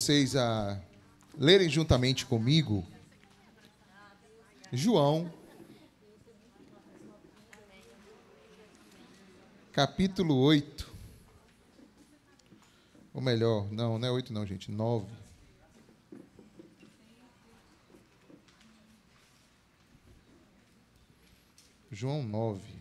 vocês a lerem juntamente comigo João, capítulo 8. Ou melhor, não é 8 não, gente, 9. João 9.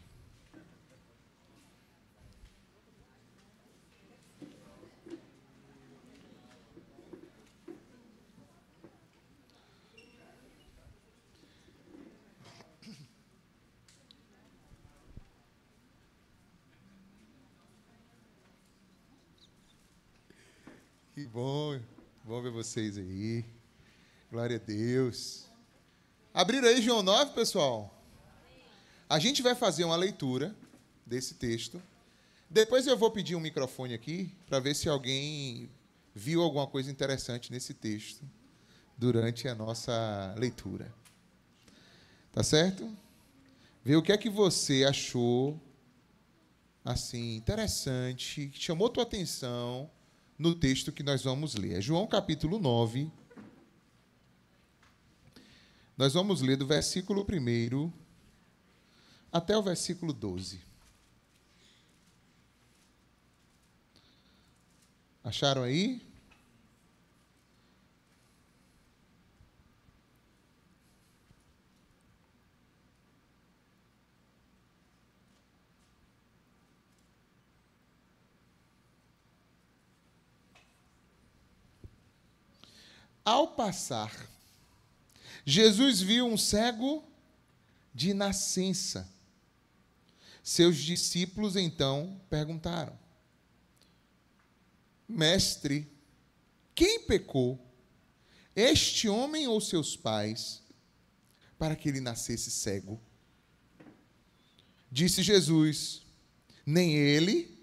Que bom ver vocês aí. Glória a Deus. Abriram aí João 9, pessoal? A gente vai fazer uma leitura desse texto. Depois eu vou pedir um microfone aqui para ver se alguém viu alguma coisa interessante nesse texto durante a nossa leitura. Tá certo? Vê o que é que você achou assim interessante, que chamou tua atenção no texto que nós vamos ler. É João capítulo 9. Nós vamos ler do versículo 1 até o versículo 12. Acharam aí? Ao passar, Jesus viu um cego de nascença. Seus discípulos, então, perguntaram: Mestre, quem pecou, este homem ou seus pais, para que ele nascesse cego? Disse Jesus: nem ele,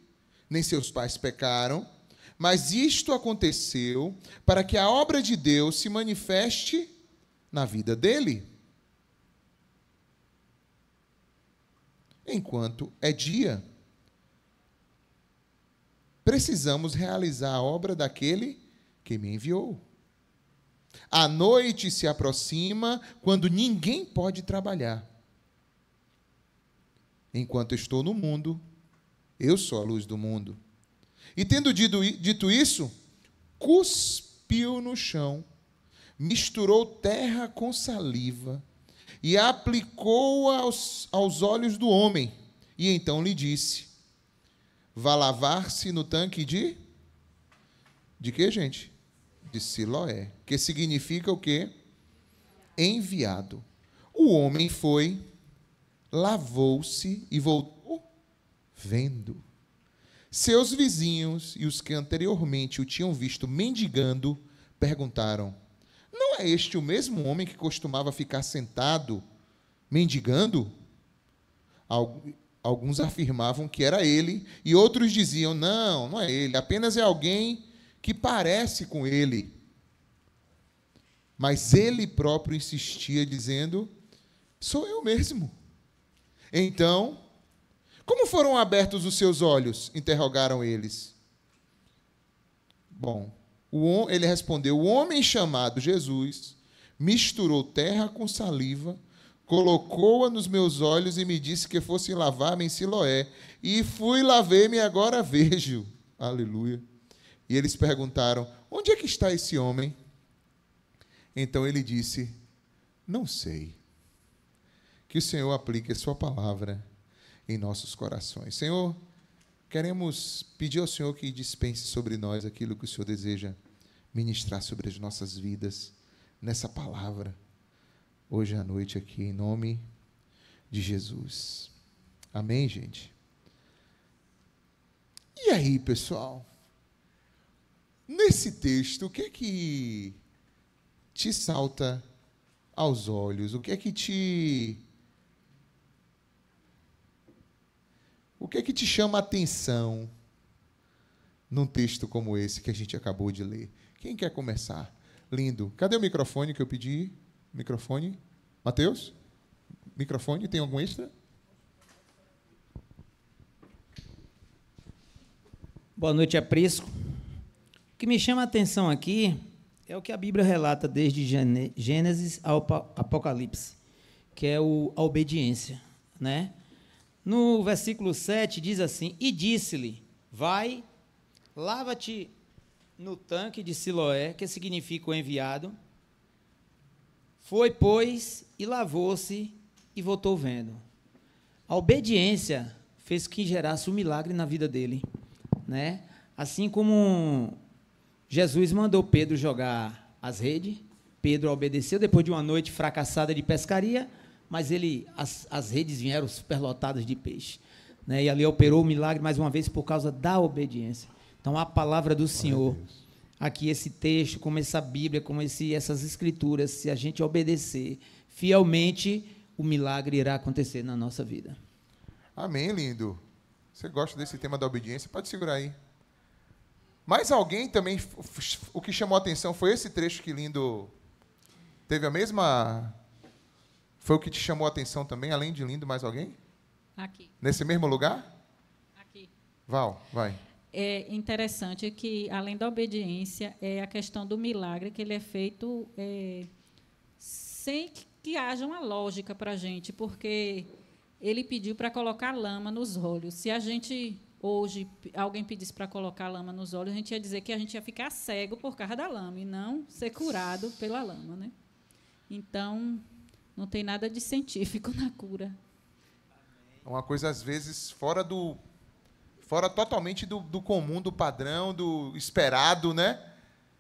nem seus pais pecaram, mas isto aconteceu para que a obra de Deus se manifeste na vida dele. Enquanto é dia, precisamos realizar a obra daquele que me enviou. A noite se aproxima quando ninguém pode trabalhar. Enquanto estou no mundo, eu sou a luz do mundo. E tendo dito isso, cuspiu no chão, misturou terra com saliva e aplicou-a aos olhos do homem. E então lhe disse: vá lavar-se no tanque de quê, gente? De Siloé, que significa o quê? Enviado. O homem foi, lavou-se e voltou vendo. Seus vizinhos e os que anteriormente o tinham visto mendigando perguntaram: não é este o mesmo homem que costumava ficar sentado mendigando? Alguns afirmavam que era ele, e outros diziam: não é ele, apenas é alguém que parece com ele. Mas ele próprio insistia, dizendo: sou eu mesmo. Então, como foram abertos os seus olhos? Interrogaram eles. Bom, ele respondeu: o homem chamado Jesus misturou terra com saliva, colocou-a nos meus olhos e me disse que fosse lavar-me em Siloé. E fui, lavei-me e agora vejo. Aleluia. E eles perguntaram: onde é que está esse homem? Então ele disse: não sei. Que o Senhor aplique a sua palavra em nossos corações. Senhor, queremos pedir ao Senhor que dispense sobre nós aquilo que o Senhor deseja ministrar sobre as nossas vidas, nessa palavra, hoje à noite aqui, em nome de Jesus. Amém, gente? E aí, pessoal? Nesse texto, o que é que te salta aos olhos? O que é que te chama a atenção num texto como esse que a gente acabou de ler? Quem quer começar? Lindo. Cadê o microfone que eu pedi? Microfone. Mateus? Microfone, tem algum extra? Boa noite, Aprisco. O que me chama a atenção aqui é o que a Bíblia relata desde Gênesis ao Apocalipse, que é a obediência, né? No versículo 7 diz assim: e disse-lhe, vai, lava-te no tanque de Siloé, que significa o enviado. Foi, pois, e lavou-se e voltou vendo. A obediência fez que gerasse um milagre na vida dele, né? Assim como Jesus mandou Pedro jogar as redes, Pedro obedeceu depois de uma noite fracassada de pescaria, mas as redes vieram superlotadas de peixe, né? E ali operou o milagre mais uma vez por causa da obediência. Então, a palavra do Senhor, aqui esse texto, como essa Bíblia, como essas escrituras, se a gente obedecer fielmente, o milagre irá acontecer na nossa vida. Amém, lindo. Você gosta desse tema da obediência? Pode segurar aí. Mas alguém também, o que chamou a atenção foi esse trecho que lindo teve a mesma... Foi o que te chamou a atenção também, além de lindo, mais alguém? Aqui. Nesse mesmo lugar? Aqui. Val, vai. É interessante que, além da obediência, é a questão do milagre, que ele é feito sem que haja uma lógica para a gente, porque ele pediu para colocar lama nos olhos. Se a gente, hoje, alguém pedisse para colocar lama nos olhos, a gente ia dizer que a gente ia ficar cego por causa da lama, e não ser curado pela lama, né? Então, não tem nada de científico na cura. Uma coisa, às vezes, fora totalmente do comum, do padrão, do esperado, né?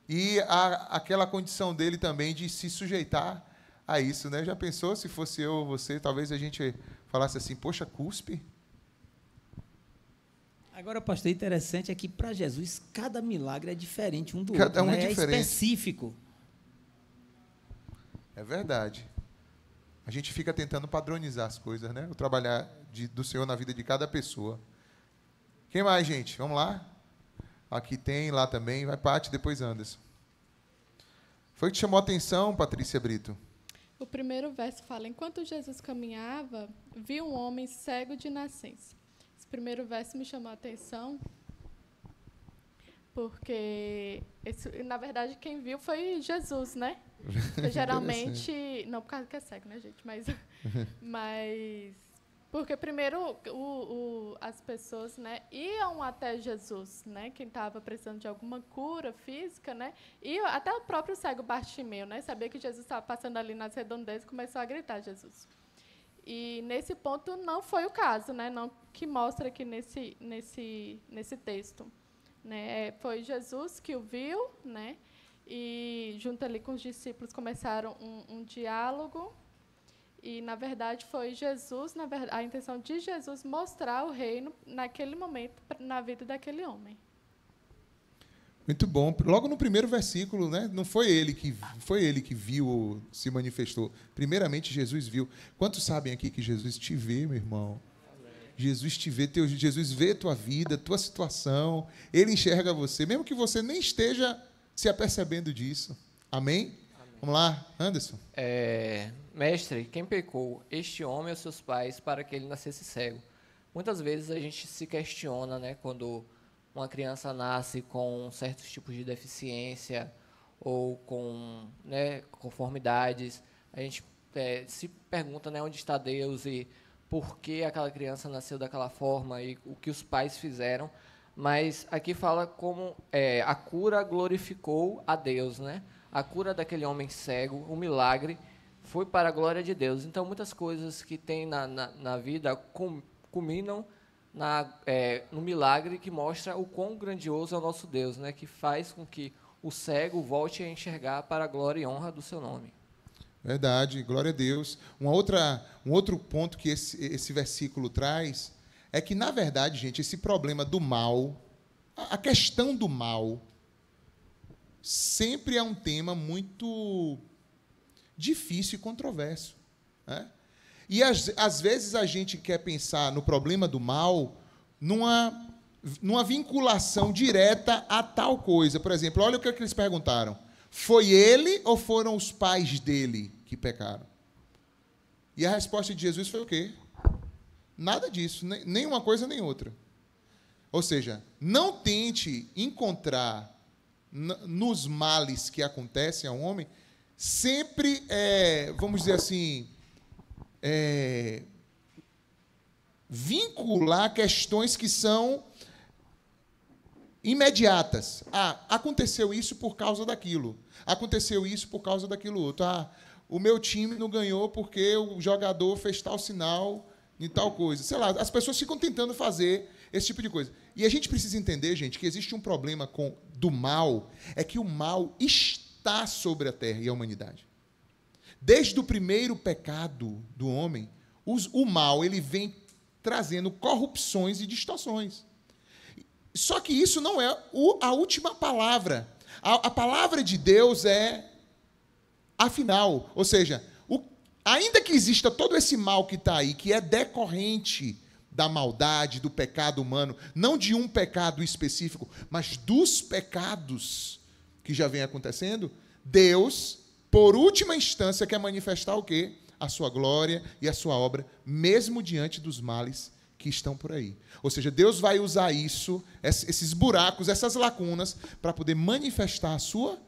E aquela condição dele também de se sujeitar a isso, né? Já pensou, se fosse eu ou você, talvez a gente falasse assim, poxa, cuspe? Agora, pastor, interessante é que, para Jesus, cada milagre é diferente um do Cada outro, um né? é diferente. É específico. É verdade. A gente fica tentando padronizar as coisas, né? O trabalhar do Senhor na vida de cada pessoa. Quem mais, gente? Vamos lá? Aqui tem, lá também. Vai, Paty, depois Anderson. Foi que te chamou a atenção, Patrícia Brito? O primeiro verso fala: enquanto Jesus caminhava, viu um homem cego de nascença. Esse primeiro verso me chamou a atenção, porque, na verdade, quem viu foi Jesus, né? Porque, geralmente, não por causa que é cego, né, gente? Mas porque primeiro as pessoas, né, iam até Jesus, né? Quem estava precisando de alguma cura física, né? E até o próprio cego Bartimeu, né? Sabia que Jesus estava passando ali nas redondezas e começou a gritar Jesus. E nesse ponto não foi o caso, né? Não que mostra aqui nesse texto, né? Foi Jesus que o viu, né? E junto ali com os discípulos começaram um diálogo. E, na verdade, foi Jesus, a intenção de Jesus mostrar o reino naquele momento, na vida daquele homem. Muito bom. Logo no primeiro versículo, né? Não foi ele que viu ou se manifestou. Primeiramente, Jesus viu. Quantos sabem aqui que Jesus te vê, meu irmão? Jesus te vê, Jesus vê tua vida, tua situação. Ele enxerga você, mesmo que você nem esteja se apercebendo disso. Amém? Vamos lá, Anderson. Mestre, quem pecou, este homem ou seus pais, para que ele nascesse cego? Muitas vezes a gente se questiona, né, quando uma criança nasce com certos tipos de deficiência ou com, né, conformidades. A gente se pergunta, né, onde está Deus e por que aquela criança nasceu daquela forma e o que os pais fizeram. Mas aqui fala como a cura glorificou a Deus, né? A cura daquele homem cego, o milagre, foi para a glória de Deus. Então, muitas coisas que tem na vida culminam no milagre que mostra o quão grandioso é o nosso Deus, né? Que faz com que o cego volte a enxergar para a glória e honra do seu nome. Verdade, glória a Deus. Um outro ponto que esse versículo traz é que, na verdade, gente, esse problema do mal, a questão do mal, sempre é um tema muito difícil e controverso, né? E, às vezes, a gente quer pensar no problema do mal numa vinculação direta a tal coisa. Por exemplo, olha o que eles perguntaram. Foi ele ou foram os pais dele que pecaram? E a resposta de Jesus foi o quê? Nada disso, nem uma coisa nem outra. Ou seja, não tente encontrar nos males que acontecem ao homem, sempre, vamos dizer assim, vincular questões que são imediatas. Aconteceu isso por causa daquilo. Aconteceu isso por causa daquilo outro. O meu time não ganhou porque o jogador fez tal sinal e tal coisa. Sei lá, as pessoas ficam tentando fazer esse tipo de coisa. E a gente precisa entender, gente, que existe um problema do mal, é que o mal está sobre a terra e a humanidade. Desde o primeiro pecado do homem, o mal ele vem trazendo corrupções e distorções. Só que isso não é a última palavra. A palavra de Deus é a final. Ou seja, ainda que exista todo esse mal que está aí, que é decorrente da maldade, do pecado humano, não de um pecado específico, mas dos pecados que já vem acontecendo, Deus, por última instância, quer manifestar o quê? A sua glória e a sua obra, mesmo diante dos males que estão por aí. Ou seja, Deus vai usar isso, esses buracos, essas lacunas, para poder manifestar a sua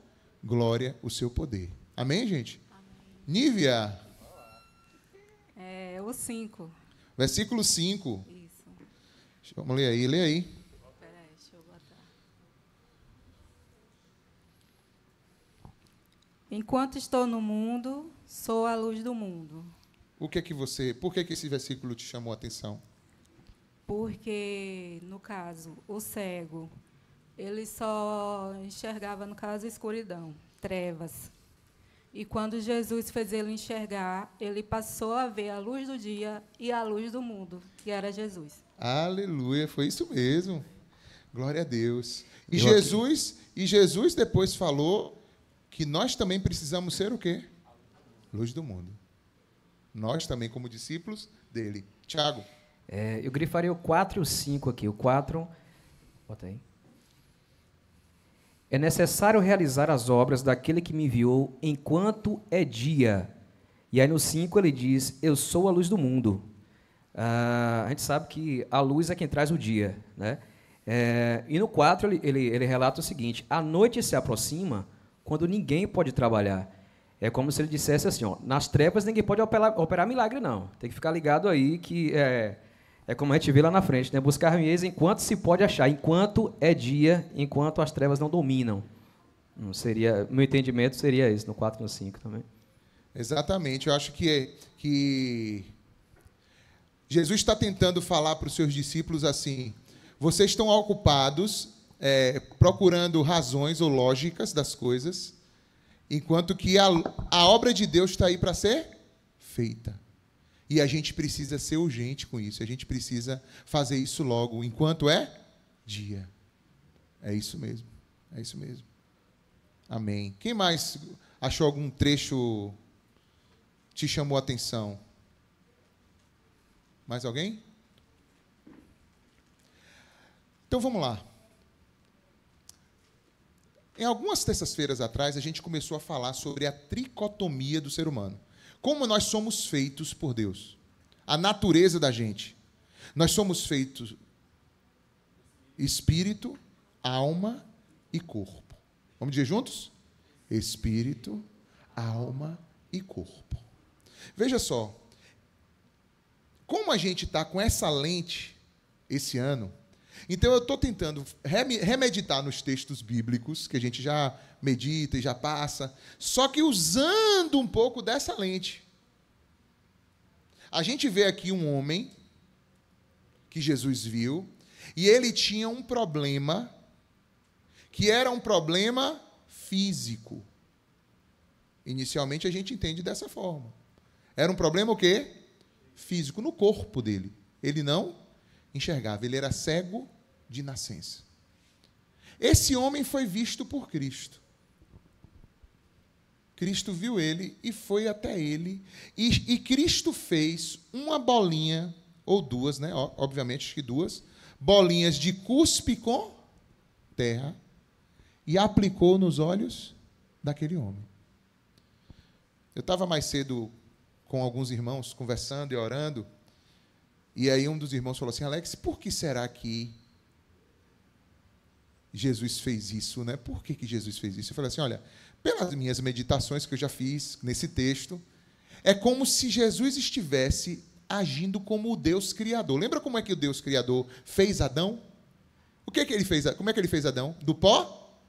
glória, o seu poder. Amém, gente? Amém. Nívia. O 5. Versículo 5. Isso. Vamos ler aí, lê aí. Peraí, deixa eu botar. Enquanto estou no mundo, sou a luz do mundo. Por que esse versículo te chamou a atenção? Porque, no caso, o cego, ele só enxergava, no caso, escuridão, trevas. E quando Jesus fez ele enxergar, ele passou a ver a luz do dia e a luz do mundo, que era Jesus. Aleluia, foi isso mesmo. Glória a Deus. E Jesus depois falou que nós também precisamos ser o quê? Luz do mundo. Nós também, como discípulos dele. Tiago. Eu grifaria o 4 e o 5 aqui. O 4, bota aí. É necessário realizar as obras daquele que me enviou enquanto é dia. E aí no 5 ele diz, eu sou a luz do mundo. A gente sabe que a luz é quem traz o dia, né? E no 4 ele relata o seguinte, a noite se aproxima quando ninguém pode trabalhar. É como se ele dissesse assim, ó, nas trevas ninguém pode operar milagre, não. Tem que ficar ligado aí que é como a gente vê lá na frente, né? Buscar-me-eis enquanto se pode achar, enquanto é dia, enquanto as trevas não dominam. Não seria, meu entendimento seria esse, no 4 e no 5 também. Exatamente, eu acho que Jesus está tentando falar para os seus discípulos assim, vocês estão ocupados procurando razões ou lógicas das coisas, enquanto que a obra de Deus está aí para ser feita. E a gente precisa ser urgente com isso. A gente precisa fazer isso logo, enquanto é dia. É isso mesmo. É isso mesmo. Amém. Quem mais achou algum trecho te chamou a atenção? Mais alguém? Então vamos lá. Em algumas terças-feiras atrás, a gente começou a falar sobre a tricotomia do ser humano. Como nós somos feitos por Deus. A natureza da gente. Nós somos feitos espírito, alma e corpo. Vamos dizer juntos? Espírito, alma e corpo. Veja só. Como a gente está com essa lente esse ano, então eu estou tentando remeditar nos textos bíblicos, que a gente já medita e já passa, só que usando um pouco dessa lente. A gente vê aqui um homem que Jesus viu, e ele tinha um problema, que era um problema físico. Inicialmente a gente entende dessa forma. Era um problema o quê? Físico, no corpo dele. Ele não enxergava, ele era cego de nascença. Esse homem foi visto por Cristo. Cristo viu ele e foi até ele, e Cristo fez uma bolinha, ou duas, né? Obviamente que duas, bolinhas de cuspe com terra, e aplicou nos olhos daquele homem. Eu estava mais cedo com alguns irmãos, conversando e orando, e aí um dos irmãos falou assim, Alex, por que será que Jesus fez isso, né? Por que Jesus fez isso? Eu falei assim, olha, pelas minhas meditações que eu já fiz nesse texto, é como se Jesus estivesse agindo como o Deus Criador. Lembra como é que o Deus Criador fez Adão? O que ele fez? Como é que ele fez Adão? Do pó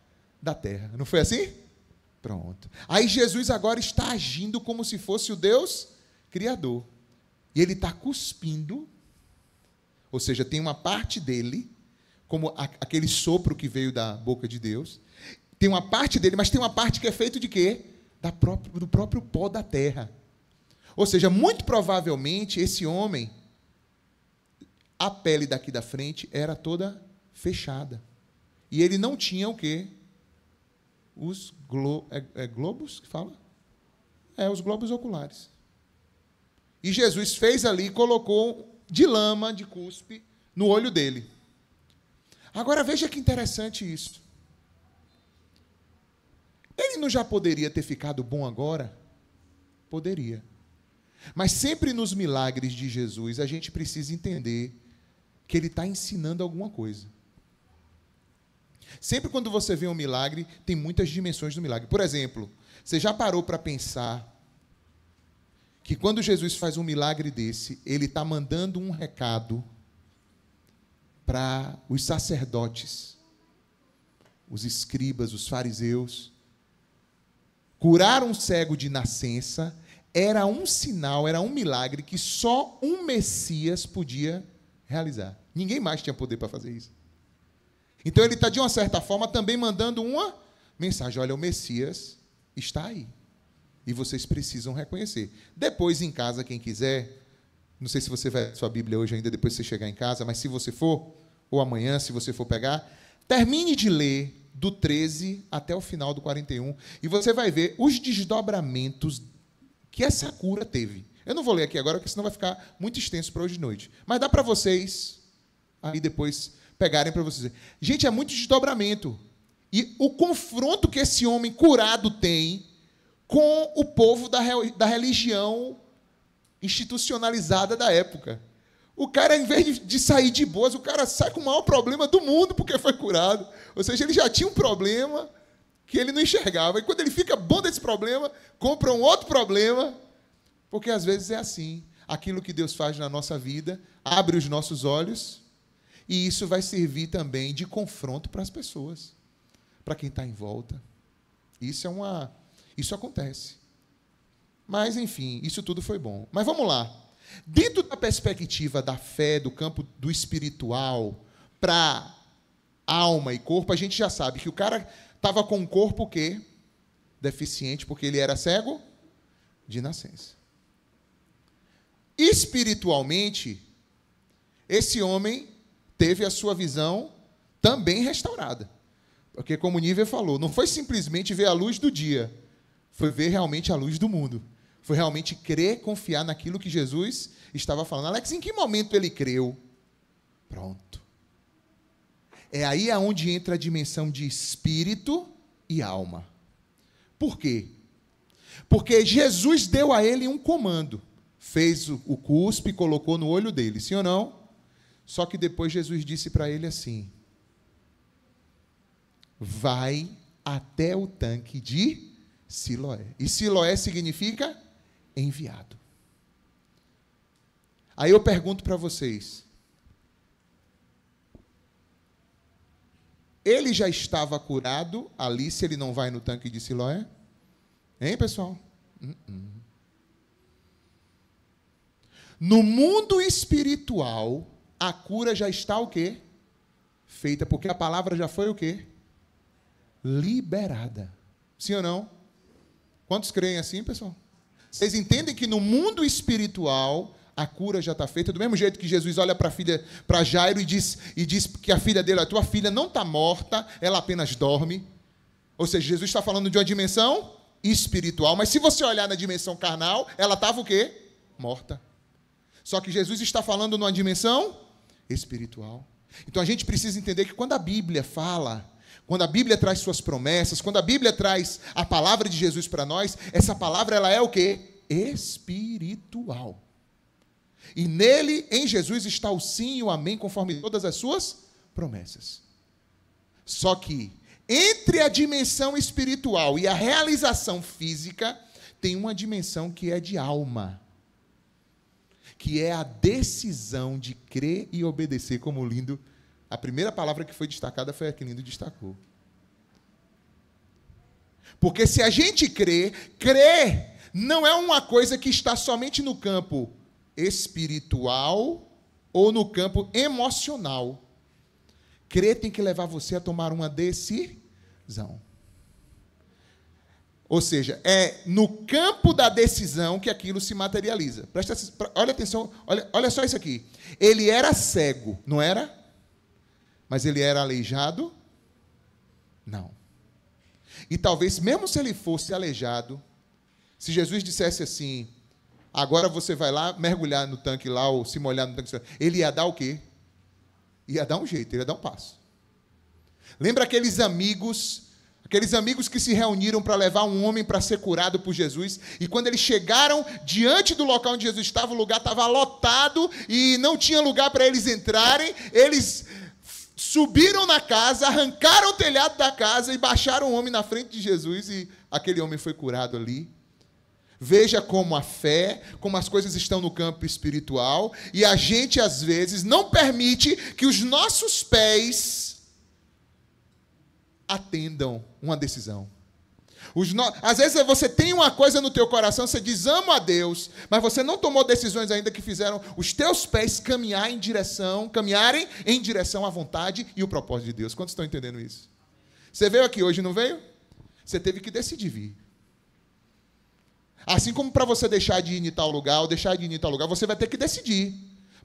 da terra. Não foi assim? Pronto. Aí Jesus agora está agindo como se fosse o Deus Criador. E ele está cuspindo, ou seja, tem uma parte dele, como aquele sopro que veio da boca de Deus, tem uma parte dele, mas tem uma parte que é feita de quê? Do próprio pó da terra. Ou seja, muito provavelmente, esse homem, a pele daqui da frente era toda fechada. E ele não tinha o quê? Os globos que fala? Os globos oculares. E Jesus fez ali, colocou de lama, de cuspe, no olho dele. Agora veja que interessante isso. Ele não já poderia ter ficado bom agora? Poderia. Mas sempre nos milagres de Jesus, a gente precisa entender que ele está ensinando alguma coisa. Sempre quando você vê um milagre, tem muitas dimensões do milagre. Por exemplo, você já parou para pensar que quando Jesus faz um milagre desse, ele está mandando um recado para os sacerdotes, os escribas, os fariseus. Curar um cego de nascença era um sinal, era um milagre que só um Messias podia realizar. Ninguém mais tinha poder para fazer isso. Então ele está, de uma certa forma, também mandando uma mensagem. Olha, o Messias está aí. E vocês precisam reconhecer. Depois, em casa, quem quiser, não sei se você vai ler sua Bíblia hoje ainda, depois que você chegar em casa, mas se você for, ou amanhã, se você for pegar, termine de ler do 13 até o final do 41, e você vai ver os desdobramentos que essa cura teve. Eu não vou ler aqui agora, porque senão vai ficar muito extenso para hoje de noite. Mas dá para vocês, aí depois, pegarem para vocês. Gente, é muito desdobramento. E o confronto que esse homem curado tem com o povo da religião institucionalizada da época. O cara, em vez de sair de boas, o cara sai com o maior problema do mundo porque foi curado. Ou seja, ele já tinha um problema que ele não enxergava. E quando ele fica bom desse problema, compra um outro problema, porque às vezes é assim. Aquilo que Deus faz na nossa vida abre os nossos olhos, e isso vai servir também de confronto para as pessoas, para quem está em volta. Isso acontece. Mas, enfim, isso tudo foi bom. Mas vamos lá. Dentro da perspectiva da fé, do campo do espiritual, para alma e corpo, a gente já sabe que o cara estava com um corpo o quê? Deficiente, porque ele era cego de nascença. Espiritualmente, esse homem teve a sua visão também restaurada. Porque, como o Nível falou, não foi simplesmente ver a luz do dia, foi ver realmente a luz do mundo. Foi realmente crer, confiar naquilo que Jesus estava falando. Alex, em que momento ele creu? Pronto. É aí aonde entra a dimensão de espírito e alma. Por quê? Porque Jesus deu a ele um comando. Fez o cuspe e colocou no olho dele, sim ou não? Só que depois Jesus disse para ele assim: vai até o tanque de Siloé. E Siloé significa enviado. Aí eu pergunto para vocês: ele já estava curado ali se ele não vai no tanque de Siloé? Hein, pessoal? No mundo espiritual, a cura já está o quê? Feita, porque a palavra já foi o quê? Liberada. Sim ou não? Quantos creem assim, pessoal? Vocês entendem que no mundo espiritual a cura já está feita? Do mesmo jeito que Jesus olha para a filha, para Jairo, e diz que a filha dele, a tua filha não está morta, ela apenas dorme. Ou seja, Jesus está falando de uma dimensão espiritual, mas se você olhar na dimensão carnal, ela estava o quê? Morta. Só que Jesus está falando numa dimensão espiritual. Então a gente precisa entender que quando a Bíblia fala, quando a Bíblia traz suas promessas, quando a Bíblia traz a palavra de Jesus para nós, essa palavra ela é o quê? Espiritual. E nele, em Jesus, está o sim e o amém, conforme todas as suas promessas. Só que entre a dimensão espiritual e a realização física, tem uma dimensão que é de alma, que é a decisão de crer e obedecer, como o Lindo, a primeira palavra que foi destacada foi a que Lindo destacou. Porque se a gente crer não é uma coisa que está somente no campo espiritual ou no campo emocional. Crer tem que levar você a tomar uma decisão. Ou seja, é no campo da decisão que aquilo se materializa. Olha atenção, olha só isso aqui. Ele era cego, não era? Mas ele era aleijado? Não. E talvez, mesmo se ele fosse aleijado, se Jesus dissesse assim, agora você vai lá mergulhar no tanque lá, ou se molhar no tanque, ele ia dar o quê? Ia dar um jeito, ele ia dar um passo. Lembra aqueles amigos que se reuniram para levar um homem para ser curado por Jesus, e quando eles chegaram diante do local onde Jesus estava, o lugar estava lotado e não tinha lugar para eles entrarem, eles subiram na casa, arrancaram o telhado da casa e baixaram o homem na frente de Jesus, e aquele homem foi curado ali. Veja como a fé, como as coisas estão no campo espiritual, e a gente, às vezes, não permite que os nossos pés atendam uma decisão. Às vezes você tem uma coisa no teu coração, você diz, amo a Deus, mas você não tomou decisões ainda que fizeram os teus pés caminharem em direção à vontade e o propósito de Deus. Quantos estão entendendo isso? Você veio aqui hoje, não veio? Você teve que decidir vir. Assim como para você deixar de ir em tal lugar, ou deixar de ir em tal lugar, você vai ter que decidir.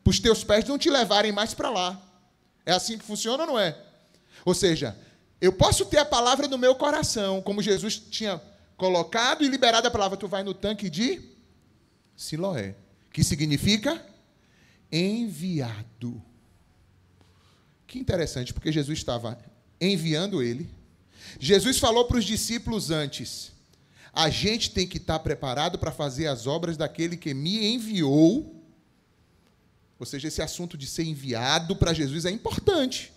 Para os teus pés não te levarem mais para lá. É assim que funciona ou não é? Ou seja, eu posso ter a palavra no meu coração, como Jesus tinha colocado e liberado a palavra. Tu vai no tanque de Siloé, que significa enviado. Que interessante, porque Jesus estava enviando ele. Jesus falou para os discípulos antes, a gente tem que estar preparado para fazer as obras daquele que me enviou. Ou seja, esse assunto de ser enviado para Jesus é importante.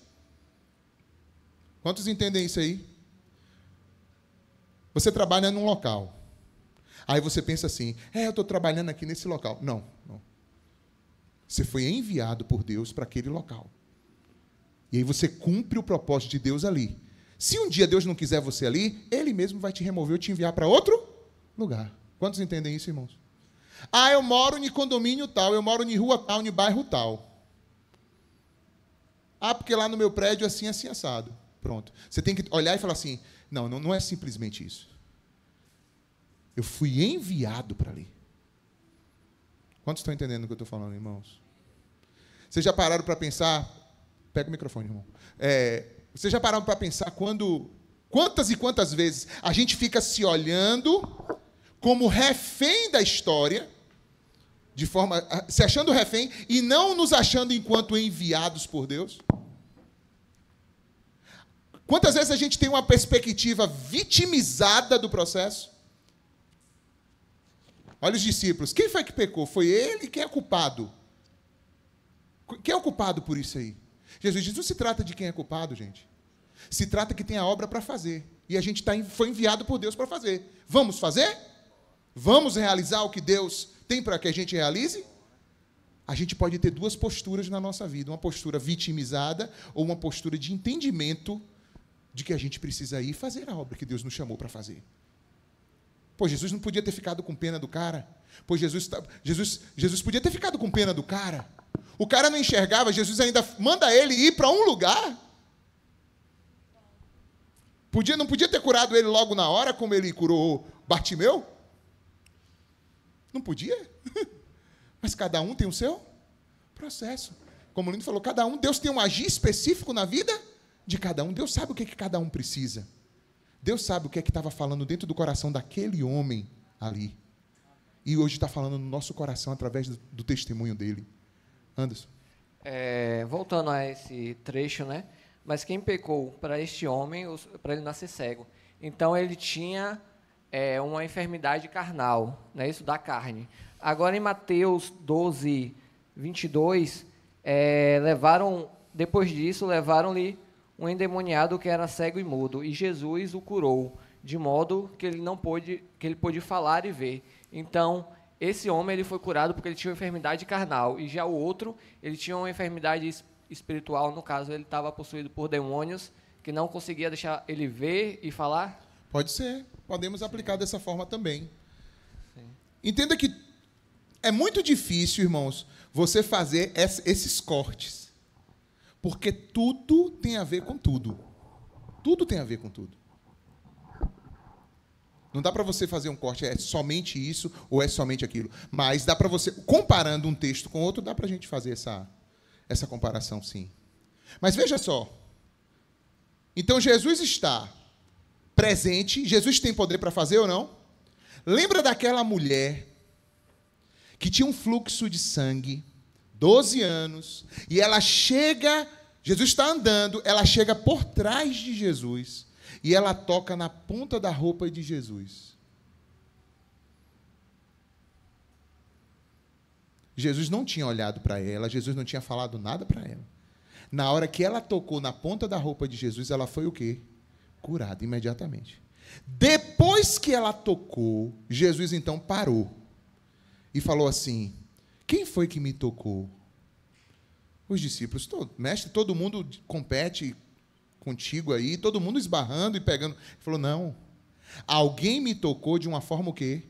Quantos entendem isso aí? Você trabalha num local. Aí você pensa assim, eu estou trabalhando aqui nesse local. Não. Você foi enviado por Deus para aquele local. E aí você cumpre o propósito de Deus ali. Se um dia Deus não quiser você ali, Ele mesmo vai te remover ou te enviar para outro lugar. Quantos entendem isso, irmãos? Eu moro em condomínio tal, eu moro em rua tal, em bairro tal. Porque lá no meu prédio assim, assim, assado. Pronto. Você tem que olhar e falar assim, não é simplesmente isso. Eu fui enviado para ali. Quantos estão entendendo o que eu estou falando, irmãos? Vocês já pararam para pensar... Pega o microfone, irmão. Vocês já pararam para pensar quantas e quantas vezes a gente fica se olhando como refém da história, se achando refém e não nos achando enquanto enviados por Deus? Quantas vezes a gente tem uma perspectiva vitimizada do processo? Olha os discípulos. Quem foi que pecou? Foi ele? Quem é culpado? Quem é o culpado por isso aí? Jesus diz, não se trata de quem é culpado, gente. Se trata que tem a obra para fazer. E a gente foi enviado por Deus para fazer. Vamos fazer? Vamos realizar o que Deus tem para que a gente realize? A gente pode ter duas posturas na nossa vida. Uma postura vitimizada ou uma postura de entendimento de que a gente precisa ir fazer a obra que Deus nos chamou para fazer. Jesus não podia ter ficado com pena do cara. Jesus podia ter ficado com pena do cara. O cara não enxergava, Jesus ainda manda ele ir para um lugar. Não podia ter curado ele logo na hora, como ele curou Bartimeu? Não podia. Mas cada um tem o seu processo. Como o Lindo falou, Deus tem um agir específico na vida de cada um. Deus sabe o que cada um precisa. Deus sabe o que estava falando dentro do coração daquele homem ali. E hoje está falando no nosso coração através do testemunho dele. Anderson. Voltando a esse trecho, né? Mas quem pecou para este homem, para ele nascer cego? Então ele tinha uma enfermidade carnal, né? Isso da carne. Agora em Mateus 12, 22, depois disso, levaram-lhe um endemoniado que era cego e mudo, e Jesus o curou, de modo que ele pôde falar e ver. Então, esse homem ele foi curado porque ele tinha uma enfermidade carnal, e já o outro, ele tinha uma enfermidade espiritual, no caso, ele estava possuído por demônios, que não conseguia deixar ele ver e falar. Pode ser, podemos aplicar dessa forma também. Sim. Entenda que é muito difícil, irmãos, você fazer esses cortes. Porque tudo tem a ver com tudo. Tudo tem a ver com tudo. Não dá para você fazer um corte, é somente isso ou é somente aquilo. Mas dá para você, comparando um texto com outro, dá para a gente fazer essa comparação, sim. Mas veja só. Então, Jesus está presente. Jesus tem poder para fazer ou não? Lembra daquela mulher que tinha um fluxo de sangue, 12 anos, e ela chega, Jesus está andando, ela chega por trás de Jesus, e ela toca na ponta da roupa de Jesus. Jesus não tinha olhado para ela, Jesus não tinha falado nada para ela. Na hora que ela tocou na ponta da roupa de Jesus, ela foi o quê? Curada imediatamente. Depois que ela tocou, Jesus então parou e falou assim: quem foi que me tocou? Os discípulos, mestre, todo mundo compete contigo aí, todo mundo esbarrando e pegando. Ele falou: não, alguém me tocou de uma forma o quê?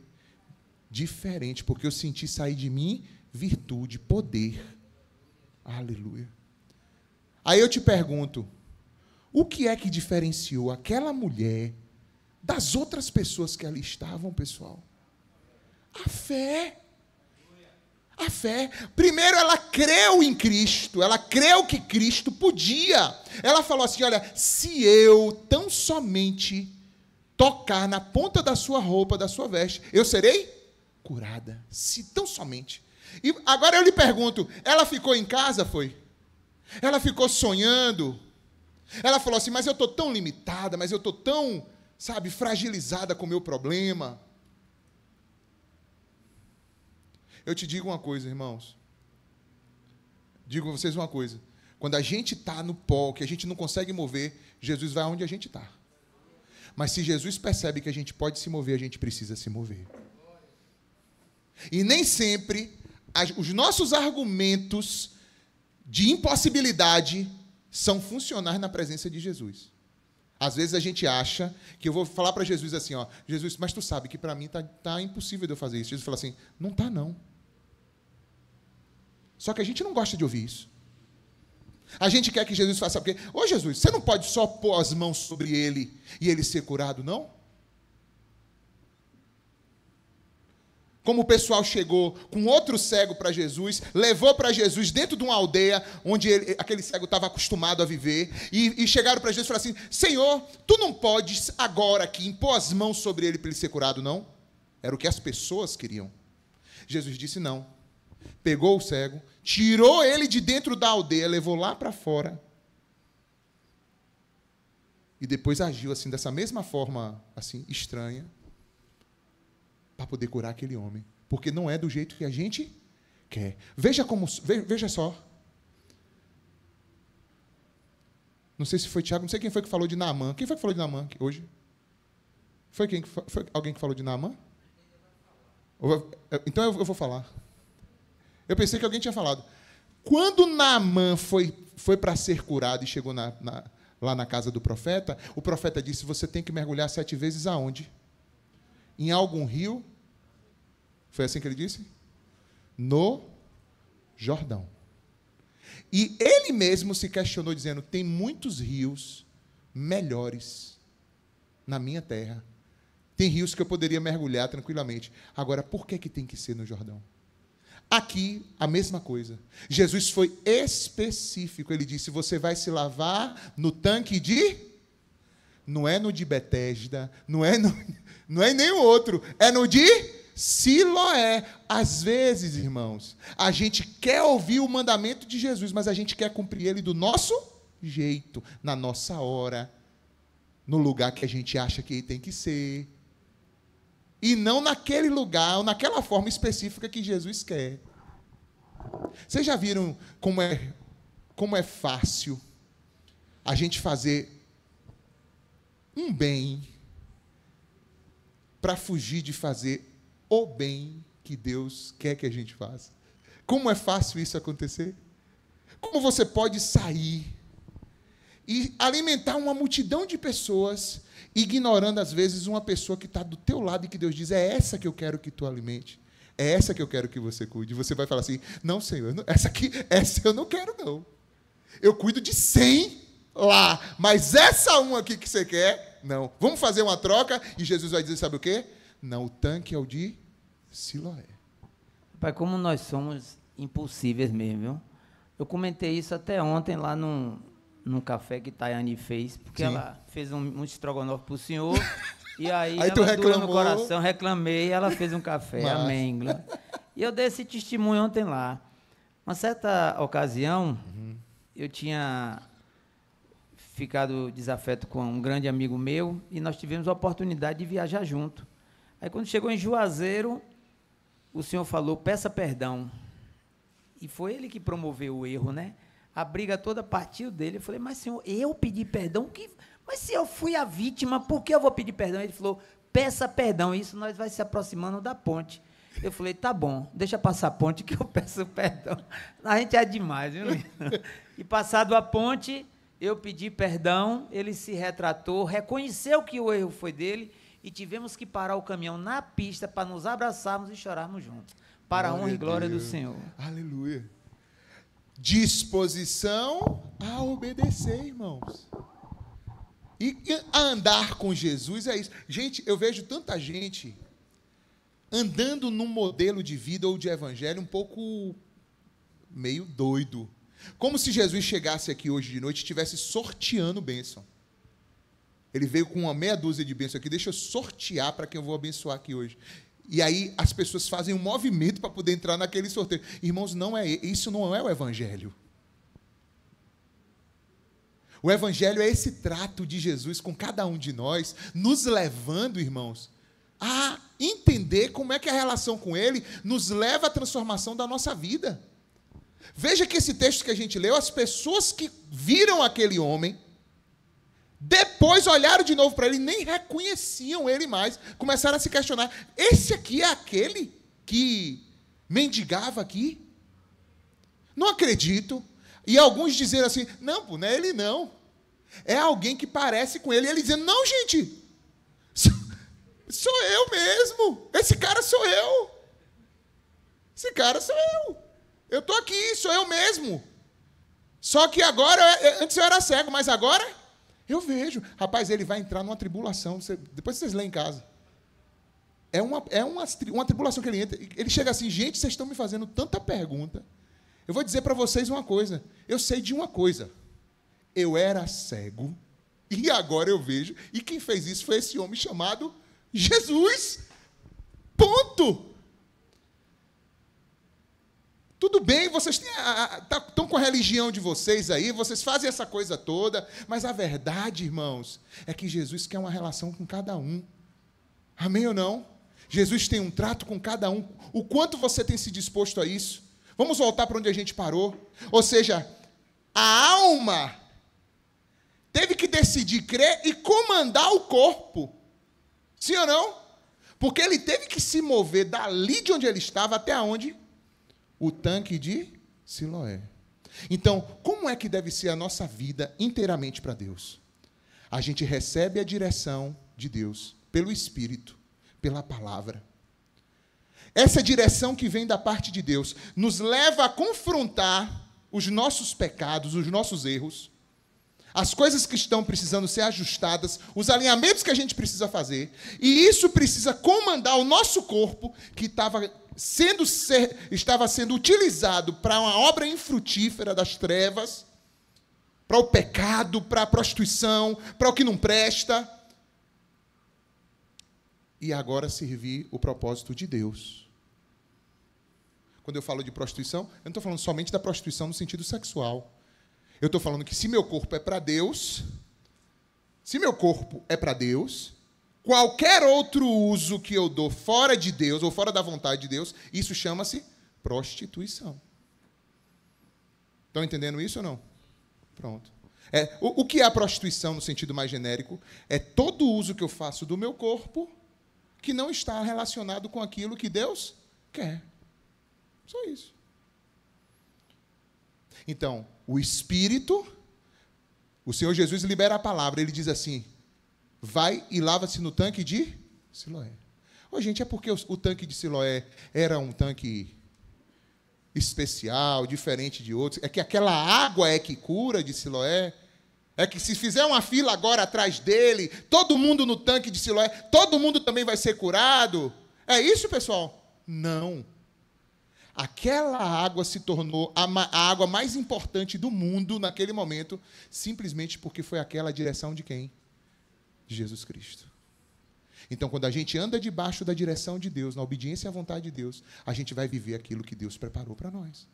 Diferente, porque eu senti sair de mim virtude, poder. Aleluia. Aí eu te pergunto, o que é que diferenciou aquela mulher das outras pessoas que ali estavam, pessoal? A fé. A fé. Primeiro, ela creu em Cristo. Ela creu que Cristo podia. Ela falou assim: olha, se eu tão somente tocar na ponta da sua roupa, da sua veste, eu serei curada. Se tão somente. E agora eu lhe pergunto, ela ficou em casa, foi? Ela ficou sonhando? Ela falou assim: mas eu estou tão limitada, mas eu estou tão, fragilizada com o meu problema. Eu te digo uma coisa, irmãos. Digo a vocês uma coisa. Quando a gente está no pó, que a gente não consegue mover, Jesus vai onde a gente está. Mas se Jesus percebe que a gente pode se mover, a gente precisa se mover. E nem sempre os nossos argumentos de impossibilidade são funcionais na presença de Jesus. Às vezes a gente acha que eu vou falar para Jesus assim, ó: Jesus, mas tu sabe que para mim tá impossível de eu fazer isso. Jesus fala assim: não tá não. Só que a gente não gosta de ouvir isso. A gente quer que Jesus faça, porque, ô Jesus, você não pode só pôr as mãos sobre ele e ele ser curado, não? Como o pessoal chegou com outro cego para Jesus, levou para Jesus dentro de uma aldeia onde aquele cego estava acostumado a viver, e chegaram para Jesus e falaram assim: Senhor, tu não podes agora aqui impor as mãos sobre ele para ele ser curado, não? Era o que as pessoas queriam. Jesus disse não. Pegou o cego, tirou ele de dentro da aldeia, levou lá para fora, e depois agiu assim, dessa mesma forma, assim, estranha, para poder curar aquele homem. Porque não é do jeito que a gente quer. Veja só. Não sei se foi Tiago, não sei quem foi que falou de Naamã. Quem foi que falou de Naamã hoje? Foi alguém que falou de Naamã? Então eu vou falar. Eu pensei que alguém tinha falado. Quando Naamã foi para ser curado e chegou lá na casa do profeta, o profeta disse: você tem que mergulhar 7 vezes aonde? Em algum rio? Foi assim que ele disse? No Jordão. E ele mesmo se questionou, dizendo: tem muitos rios melhores na minha terra. Tem rios que eu poderia mergulhar tranquilamente. Agora, por que tem que ser no Jordão? Aqui, a mesma coisa. Jesus foi específico. Ele disse: você vai se lavar no tanque de... Não é no de Betesda, não é em nenhum outro. É no de Siloé. Às vezes, irmãos, a gente quer ouvir o mandamento de Jesus, mas a gente quer cumprir ele do nosso jeito, na nossa hora, no lugar que a gente acha que ele tem que ser. E não naquele lugar, ou naquela forma específica que Jesus quer. Vocês já viram como é fácil a gente fazer um bem para fugir de fazer o bem que Deus quer que a gente faça. Como é fácil isso acontecer? Como você pode sair e alimentar uma multidão de pessoas, ignorando, às vezes, uma pessoa que está do teu lado e que Deus diz, é essa que eu quero que tu alimente, é essa que eu quero que você cuide. Você vai falar assim, não, Senhor, essa eu não quero, não. Eu cuido de 100 lá, mas essa uma aqui que você quer, não. Vamos fazer uma troca? E Jesus vai dizer, sabe o quê? Não, o tanque é o de Siloé. Pai, como nós somos impossíveis mesmo, viu? Eu comentei isso até ontem lá num café que Tayane fez, porque Sim. ela fez um estrogonofe para o senhor, e aí Aí tu ela doeu no reclamou. coração, reclamei, e ela fez um café, Massa. amém. E eu dei esse testemunho ontem lá. Uma certa ocasião, eu tinha ficado desafeto com um grande amigo meu, e nós tivemos a oportunidade de viajar junto. Aí, quando chegou em Juazeiro, o senhor falou, peça perdão. E foi ele que promoveu o erro, né? A briga toda partiu dele. Eu falei, mas senhor, eu pedi perdão? Mas se eu fui a vítima, por que eu vou pedir perdão? Ele falou, peça perdão. Isso nós vai se aproximando da ponte. Eu falei, tá bom, deixa passar a ponte que eu peço perdão. A gente é demais, viu? E passado a ponte, eu pedi perdão, ele se retratou, reconheceu que o erro foi dele, e tivemos que parar o caminhão na pista para nos abraçarmos e chorarmos juntos. Para a honra e glória do Senhor. Aleluia. Disposição a obedecer, irmãos. E a andar com Jesus é isso. Gente, eu vejo tanta gente andando num modelo de vida ou de evangelho um pouco meio doido. Como se Jesus chegasse aqui hoje de noite e estivesse sorteando bênção. Ele veio com uma meia dúzia de bênçãos aqui, deixa eu sortear para quem eu vou abençoar aqui hoje. E aí as pessoas fazem um movimento para poder entrar naquele sorteio. Irmãos, isso não é o evangelho. O evangelho é esse trato de Jesus com cada um de nós, nos levando, irmãos, a entender como é que a relação com ele nos leva à transformação da nossa vida. Veja que esse texto que a gente leu, as pessoas que viram aquele homem, depois olharam de novo para ele e nem reconheciam ele mais. Começaram a se questionar. Esse aqui é aquele que mendigava aqui? Não acredito. E alguns dizeram assim, não, pô, não é ele não. É alguém que parece com ele. E ele dizendo, não, gente, sou eu mesmo. Esse cara sou eu. Esse cara sou eu. Eu estou aqui, sou eu mesmo. Só que agora, antes eu era cego, mas agora eu vejo. Rapaz, ele vai entrar numa tribulação. Depois vocês lêem em casa. É uma tribulação que ele entra. Ele chega assim, gente, vocês estão me fazendo tanta pergunta. Eu vou dizer para vocês uma coisa. Eu sei de uma coisa. Eu era cego e agora eu vejo. E quem fez isso foi esse homem chamado Jesus. Ponto. Tudo bem, vocês estão com a religião de vocês aí, vocês fazem essa coisa toda, mas a verdade, irmãos, é que Jesus quer uma relação com cada um. Amém ou não? Jesus tem um trato com cada um. O quanto você tem se disposto a isso? Vamos voltar para onde a gente parou. Ou seja, a alma teve que decidir crer e comandar o corpo. Sim ou não? Porque ele teve que se mover dali de onde ele estava até onde? O tanque de Siloé. Então, como é que deve ser a nossa vida inteiramente para Deus? A gente recebe a direção de Deus pelo Espírito, pela palavra. Essa direção que vem da parte de Deus nos leva a confrontar os nossos pecados, os nossos erros, as coisas que estão precisando ser ajustadas, os alinhamentos que a gente precisa fazer, e isso precisa comandar o nosso corpo, que estava sendo utilizado para uma obra infrutífera das trevas, para o pecado, para a prostituição, para o que não presta, e agora servir o propósito de Deus. Quando eu falo de prostituição, eu não estou falando somente da prostituição no sentido sexual. Eu estou falando que se meu corpo é para Deus, qualquer outro uso que eu dou fora de Deus ou fora da vontade de Deus, isso chama-se prostituição. Estão entendendo isso ou não? Pronto. O que é a prostituição no sentido mais genérico? É todo o uso que eu faço do meu corpo que não está relacionado com aquilo que Deus quer. Só isso. Então, o Espírito, o Senhor Jesus libera a palavra, ele diz assim, vai e lava-se no tanque de Siloé. Ô, gente, é porque o tanque de Siloé era um tanque especial, diferente de outros? É que aquela água é que cura de Siloé? É que se fizer uma fila agora atrás dele, todo mundo no tanque de Siloé, todo mundo também vai ser curado? É isso, pessoal? Não. Aquela água se tornou a água mais importante do mundo naquele momento, simplesmente porque foi aquela a direção de quem? De Jesus Cristo. Então, quando a gente anda debaixo da direção de Deus, na obediência à vontade de Deus, a gente vai viver aquilo que Deus preparou para nós.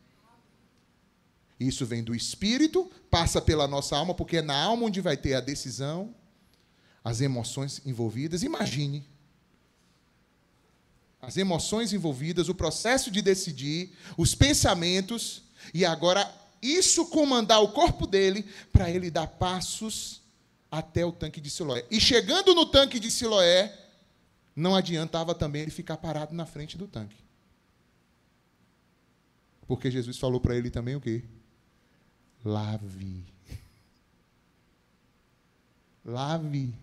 Isso vem do Espírito, passa pela nossa alma, porque é na alma onde vai ter a decisão, as emoções envolvidas. Imagine. As emoções envolvidas, o processo de decidir, os pensamentos, e agora isso comandar o corpo dele para ele dar passos até o tanque de Siloé. E chegando no tanque de Siloé, não adiantava também ele ficar parado na frente do tanque. Porque Jesus falou para ele também o quê? Lave. Lave.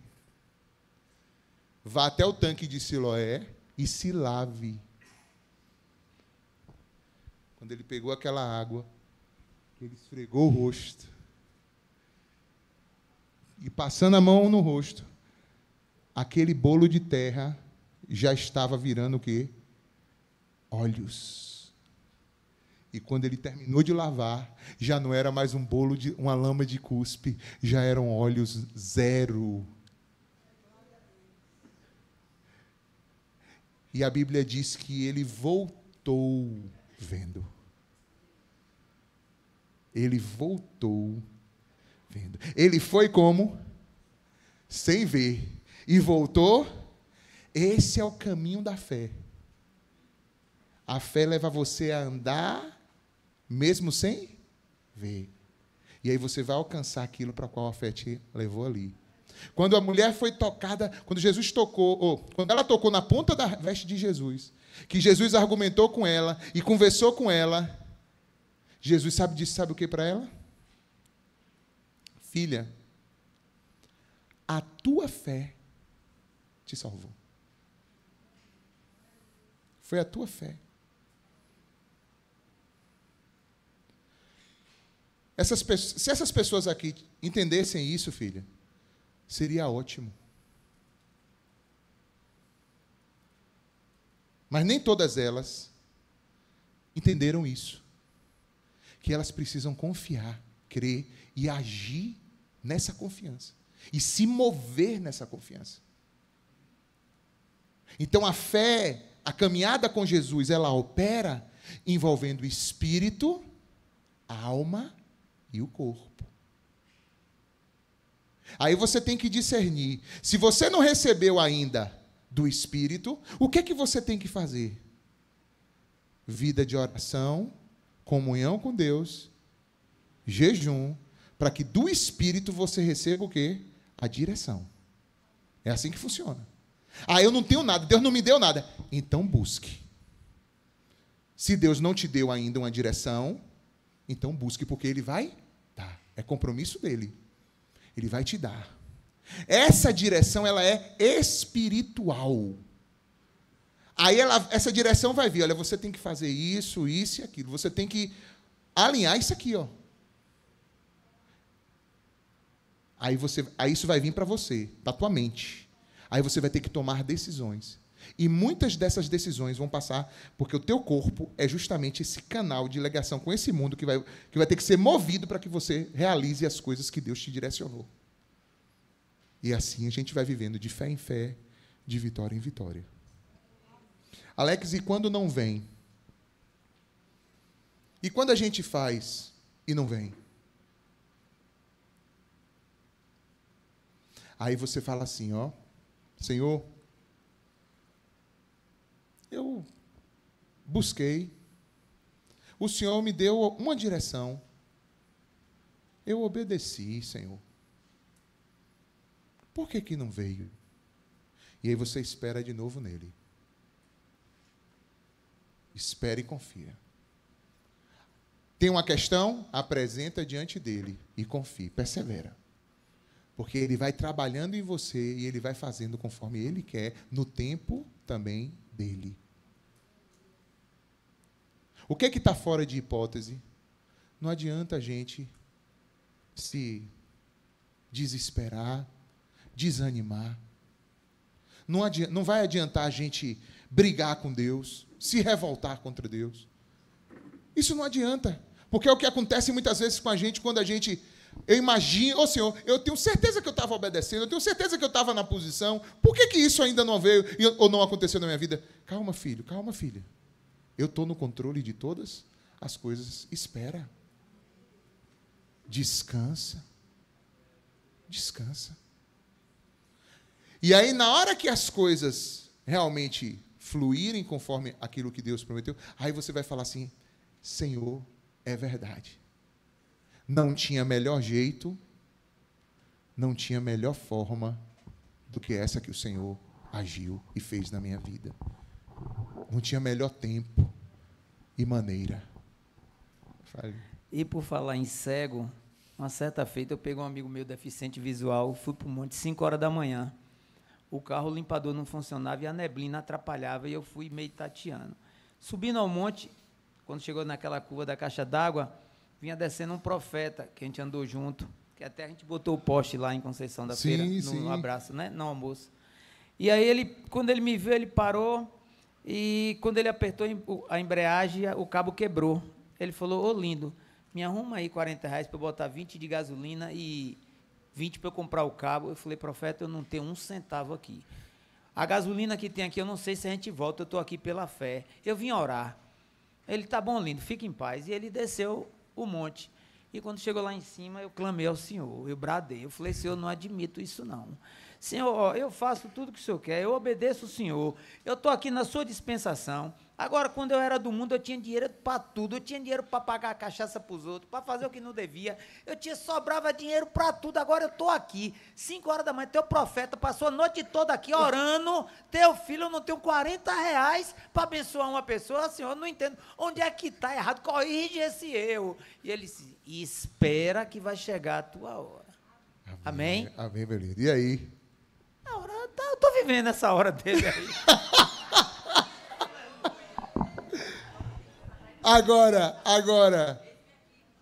Vá até o tanque de Siloé e se lave. Quando ele pegou aquela água, ele esfregou o rosto. E passando a mão no rosto, aquele bolo de terra já estava virando o quê? Olhos. E quando ele terminou de lavar, já não era mais um bolo de uma lama de cuspe, já eram olhos zero. E a Bíblia diz que ele voltou vendo. Ele voltou vendo. Ele foi como? Sem ver. E voltou. Esse é o caminho da fé. A fé leva você a andar mesmo sem ver. E aí você vai alcançar aquilo para o qual a fé te levou ali. Quando a mulher foi tocada, quando Jesus tocou, quando ela tocou na ponta da veste de Jesus, que Jesus argumentou com ela e conversou com ela, Jesus sabe o que para ela? Filha, a tua fé te salvou. Foi a tua fé. Se essas pessoas aqui entendessem isso, filha, seria ótimo. Mas nem todas elas entenderam isso. Que elas precisam confiar, crer e agir nessa confiança. E se mover nessa confiança. Então a fé, a caminhada com Jesus, ela opera envolvendo o espírito, a alma e o corpo. Aí você tem que discernir. Se você não recebeu ainda do Espírito, o que é que você tem que fazer? Vida de oração, comunhão com Deus, jejum, para que do Espírito você receba o quê? A direção. É assim que funciona. Ah, eu não tenho nada, Deus não me deu nada. Então busque. Se Deus não te deu ainda uma direção, então busque, porque Ele vai dar. É compromisso dEle. Ele vai te dar. Essa direção, ela é espiritual. Aí essa direção vai vir, olha, você tem que fazer isso, isso e aquilo. Você tem que alinhar isso aqui, ó. Aí isso vai vir para você, da tua mente. Aí você vai ter que tomar decisões. E muitas dessas decisões vão passar porque o teu corpo é justamente esse canal de ligação com esse mundo que vai ter que ser movido para que você realize as coisas que Deus te direcionou. E assim a gente vai vivendo de fé em fé, de vitória em vitória. Alex, e quando não vem? E quando a gente faz e não vem? Aí você fala assim, ó, Senhor, eu busquei, o Senhor me deu uma direção, Eu obedeci, Senhor. Por que não veio? E aí você espera de novo nele. Espere e confia. Tem uma questão? Apresenta diante dele e confie, persevera. Porque ele vai trabalhando em você e ele vai fazendo conforme ele quer, no tempo também dele. O que está fora de hipótese? Não adianta a gente se desesperar, desanimar. Não vai adiantar a gente brigar com Deus, se revoltar contra Deus. Isso não adianta. Porque é o que acontece muitas vezes com a gente quando a gente... Eu imagino, Senhor, eu tenho certeza que eu estava obedecendo, eu tenho certeza que eu estava na posição. Por que isso ainda não veio ou não aconteceu na minha vida? Calma, filho, calma, filha. Eu estou no controle de todas as coisas. Espera. Descansa. Descansa. E aí, na hora que as coisas realmente fluírem conforme aquilo que Deus prometeu, aí você vai falar assim, Senhor, é verdade. Não tinha melhor jeito, não tinha melhor forma do que essa que o Senhor agiu e fez na minha vida. Não tinha melhor tempo e maneira. Fale. E por falar em cego, uma certa feita eu peguei um amigo meu deficiente visual, fui para o monte 5 horas da manhã. O carro limpador não funcionava e a neblina atrapalhava e eu fui meio tateando. Subindo ao monte, quando chegou naquela curva da caixa d'água, vinha descendo um profeta, que a gente andou junto, que até a gente botou o poste lá em Conceição da Feira, no abraço, né? No almoço. E aí, quando ele me viu, ele parou, e quando ele apertou a embreagem, o cabo quebrou. Ele falou, ô lindo, me arruma aí R$40 para eu botar 20 de gasolina e 20 para eu comprar o cabo. Eu falei, profeta, eu não tenho um centavo aqui. A gasolina que tem aqui, eu não sei se a gente volta, eu estou aqui pela fé. Eu vim orar. Ele, tá bom, lindo, fica em paz. E ele desceu o monte. E quando chegou lá em cima, eu clamei ao Senhor, eu bradei. Eu falei, Senhor, não admito isso não. Senhor, ó, eu faço tudo o que o Senhor quer, eu obedeço o Senhor, eu estou aqui na sua dispensação. Agora, quando eu era do mundo, eu tinha dinheiro para tudo, eu tinha dinheiro para pagar a cachaça para os outros, para fazer o que não devia, sobrava dinheiro para tudo. Agora eu estou aqui, 5 horas da manhã, teu profeta passou a noite toda aqui orando, teu filho, eu não tenho R$40 para abençoar uma pessoa. Senhor, eu não entendo, onde é que está errado, corrige esse erro. E ele disse, espera que vai chegar a tua hora. Amém? Amém, meu lindo. E aí? Eu estou vivendo essa hora dele aí.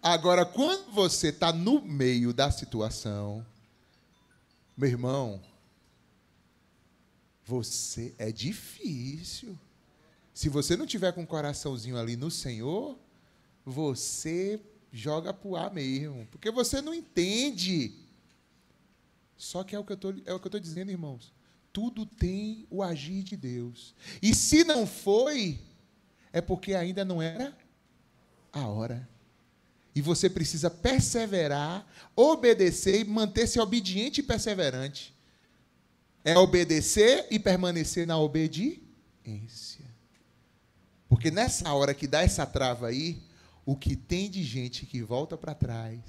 Agora, quando você está no meio da situação, meu irmão, você é difícil. Se você não tiver com o coraçãozinho ali no Senhor, você joga pro ar mesmo, porque você não entende. Só que é o que eu estou dizendo, irmãos. Tudo tem o agir de Deus. E se não foi, é porque ainda não era a hora. E você precisa perseverar, obedecer e manter-se obediente e perseverante. É obedecer e permanecer na obediência. Porque nessa hora que dá essa trava aí, o que tem de gente que volta para trás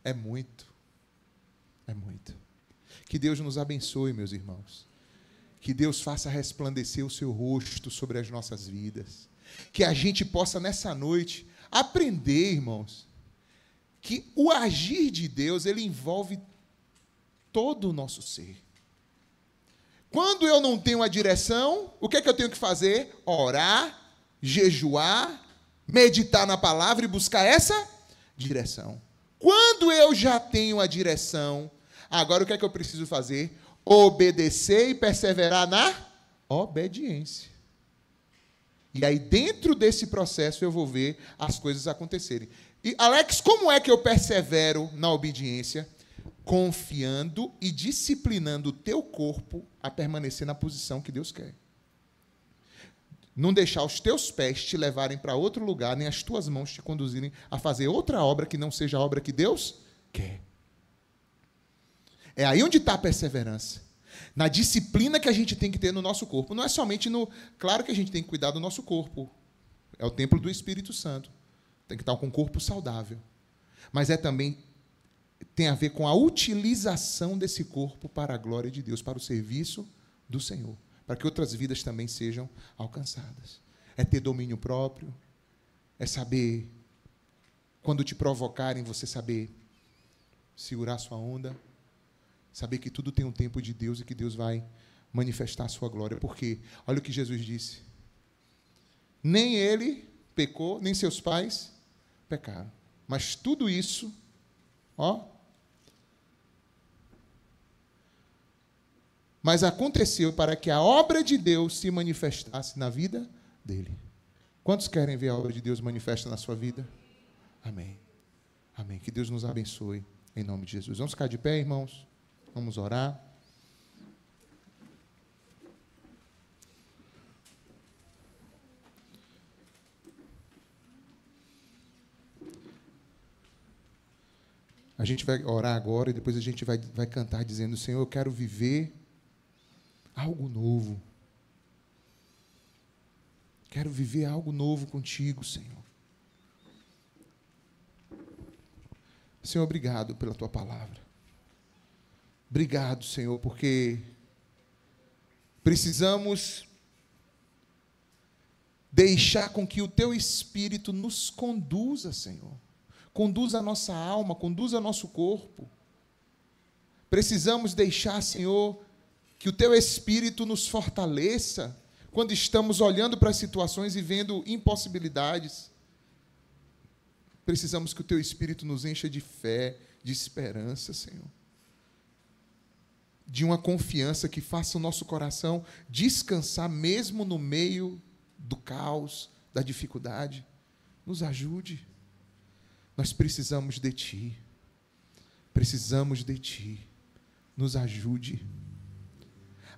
é muito. É muito. Que Deus nos abençoe, meus irmãos. Que Deus faça resplandecer o seu rosto sobre as nossas vidas. Que a gente possa, nessa noite, aprender, irmãos, que o agir de Deus, ele envolve todo o nosso ser. Quando eu não tenho a direção, o que é que eu tenho que fazer? Orar, jejuar, meditar na palavra e buscar essa direção. Quando eu já tenho a direção, agora o que é que eu preciso fazer? Obedecer e perseverar na obediência. E aí, dentro desse processo, eu vou ver as coisas acontecerem. E, Alex, como é que eu persevero na obediência? Confiando e disciplinando o teu corpo a permanecer na posição que Deus quer. Não deixar os teus pés te levarem para outro lugar, nem as tuas mãos te conduzirem a fazer outra obra que não seja a obra que Deus quer. É aí onde está a perseverança. Na disciplina que a gente tem que ter no nosso corpo. Não é somente no... Claro que a gente tem que cuidar do nosso corpo. É o templo do Espírito Santo. tem que estar com o corpo saudável. Mas também tem a ver com a utilização desse corpo para a glória de Deus, para o serviço do Senhor, para que outras vidas também sejam alcançadas. É ter domínio próprio, é saber, quando te provocarem, você saber segurar sua onda, saber que tudo tem um tempo de Deus e que Deus vai manifestar a sua glória. Porque, olha o que Jesus disse, nem ele pecou, nem seus pais pecaram. Mas tudo isso, mas aconteceu para que a obra de Deus se manifestasse na vida dele. Quantos querem ver a obra de Deus manifesta na sua vida? Amém. Amém. Que Deus nos abençoe, em nome de Jesus. Vamos ficar de pé, irmãos? Vamos orar. A gente vai orar agora e depois a gente vai cantar dizendo: Senhor, eu quero viver algo novo. Quero viver algo novo contigo, Senhor. Senhor, obrigado pela tua palavra. Obrigado, Senhor, porque precisamos deixar com que o teu Espírito nos conduza, Senhor. Conduza a nossa alma, conduza nosso corpo. Precisamos deixar, Senhor, que o teu Espírito nos fortaleça quando estamos olhando para as situações e vendo impossibilidades. Precisamos que o teu Espírito nos encha de fé, de esperança, Senhor. De uma confiança que faça o nosso coração descansar mesmo no meio do caos, da dificuldade. Nos ajude. Nós precisamos de Ti. Precisamos de Ti. Nos ajude.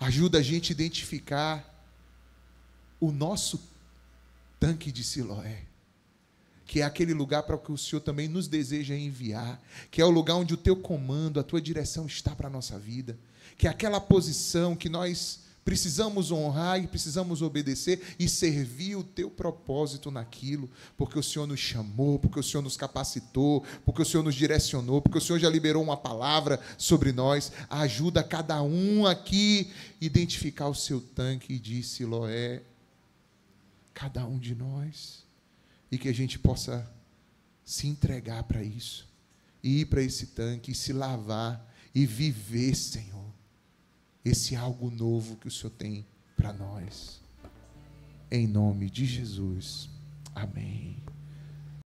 Ajuda a gente a identificar o nosso tanque de Siloé, que é aquele lugar para o que o Senhor também nos deseja enviar, que é o lugar onde o teu comando, a tua direção está para a nossa vida, que é aquela posição que nós precisamos honrar e precisamos obedecer e servir o teu propósito naquilo, porque o Senhor nos chamou, porque o Senhor nos capacitou, porque o Senhor nos direcionou, porque o Senhor já liberou uma palavra sobre nós. Ajuda cada um aqui a identificar o seu tanque de Siloé, cada um de nós, e que a gente possa se entregar para isso, e ir para esse tanque, e se lavar, e viver, Senhor, esse algo novo que o Senhor tem para nós. Em nome de Jesus. Amém.